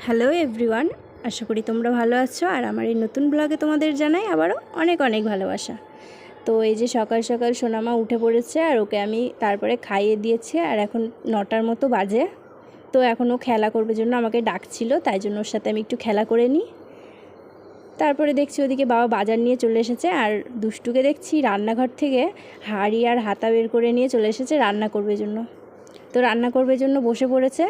Hello everyone, আশা করি তোমরা ভালো আছো। আর আমার এই নতুন ব্লগে তোমাদের জানাই আবারও অনেক অনেক ভালোবাসা। তো এই যে সকাল সকাল সোনামা উঠে পড়েছে আর ওকে আমি তারপরে খাইয়ে দিয়েছি। আর এখন 9টার মতো বাজে। তো এখন ও খেলা করবে জন্য আমাকে ডাকছিল, তাই জন্য ওর সাথে আমি একটু খেলা করে নিই। তারপরে দেখছি ওদিকে বাবা বাজার নিয়ে চলে এসেছে, আর দুষ্টুকে দেখছি রান্নাঘর থেকে হাঁড়ি আর হাতা বের করে নিয়ে চলে এসেছে রান্না করবে জন্য। তো রান্না করবে জন্য বসে পড়েছে।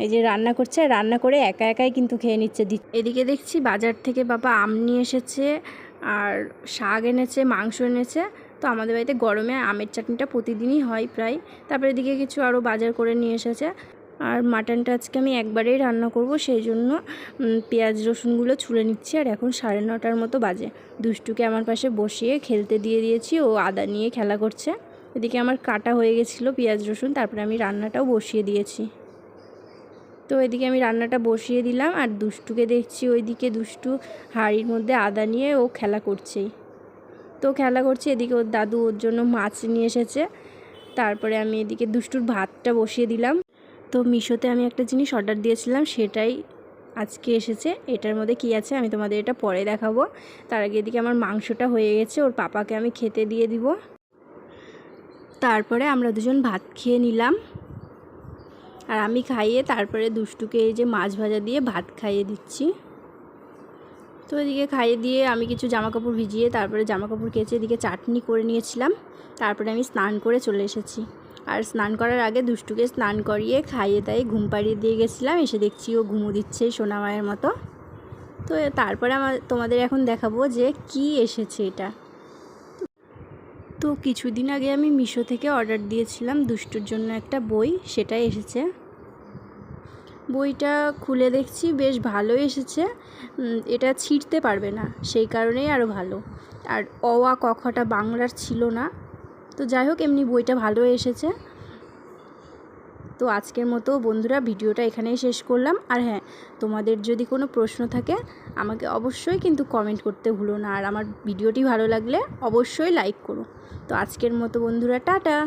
এই যে রান্না করছে, রান্না করে একা একাই কিন্তু খেয়ে নিচ্ছে। এদিকে দেখছি বাজার থেকে বাবা আম নিয়ে এসেছে, আর শাক এনেছে, মাংস এনেছে। তো আমাদের বাড়িতে গরমে আমের চাটনিটা প্রতিদিনই হয় প্রায়। তারপরে এদিকে কিছু আরও বাজার করে নিয়ে এসেছে। আর মাটনটা আজকে আমি একবারেই রান্না করব, সেই জন্য পেঁয়াজ রসুনগুলো ছুলে নিচ্ছি। আর এখন 9:30 মতো বাজে। দুষ্টুকে আমার পাশে বসিয়ে খেলতে দিয়ে দিয়েছি, ও আদা নিয়ে খেলা করছে। এদিকে আমার কাটা হয়ে গেছিলো পেঁয়াজ রসুন, তারপরে আমি রান্নাটাও বসিয়ে দিয়েছি। তো এদিকে আমি রান্নাটা বসিয়ে দিলাম, আর দুষ্টুকে দেখছি ওইদিকে দুষ্টু হাঁড়ির মধ্যে আদা নিয়ে ও খেলা করছেই। তো খেলা করছে, এদিকে ওর দাদু ওর জন্য মাছ নিয়ে এসেছে। তারপরে আমি এদিকে দুষ্টুর ভাতটা বসিয়ে দিলাম। তো মিশোতে আমি একটা জিনিস অর্ডার দিয়েছিলাম, সেটাই আজকে এসেছে। এটার মধ্যে কী আছে আমি তোমাদের এটা পরে দেখাবো। তার আগে এদিকে আমার মাংসটা হয়ে গেছে, ওর পাপাকে আমি খেতে দিয়ে দিব। তারপরে আমরা দুজন ভাত খেয়ে নিলাম, আর আমি খাইয়ে তারপরে দুষ্টুকে এই যে মাছ ভাজা দিয়ে ভাত খাইয়ে দিচ্ছি। তো এদিকে খাইয়ে দিয়ে আমি কিছু জামাকাপড় ভিজিয়ে তারপরে জামাকাপড় কেচে এদিকে চাটনি করে নিয়েছিলাম। তারপরে আমি স্নান করে চলে এসেছি। আর স্নান করার আগে দুষ্টুকে স্নান করিয়ে খাইয়ে তাই ঘুম পাড়িয়ে দিয়ে গেছিলাম। এসে দেখছি ও ঘুমো দিচ্ছে সোনা মায়ের মতো। তো তারপরে তোমাদের এখন দেখাবো যে কি এসেছে এটা। তো কিছুদিন আগে আমি মিশো থেকে অর্ডার দিয়েছিলাম দুষ্টুর জন্য একটা বই, সেটাই এসেছে। বইটা খুলে দেখছি বেশ ভালো এসেছে। এটা ছিঁড়তে পারবে না, সেই কারণেই আরও ভালো। আর অ আ ক খটা বাংলার ছিল না। তো যাই হোক, এমনি বইটা ভালো এসেছে। তো আজকের মতো বন্ধুরা ভিডিওটা এখানেই শেষ করলাম। আর হ্যাঁ, তোমাদের যদি কোনো প্রশ্ন থাকে আমাকে অবশ্যই কিন্তু কমেন্ট করতে ভুলো না। আর আমার ভিডিওটি ভালো লাগলে অবশ্যই লাইক করো। তো আজকের মতো বন্ধুরা টাটা।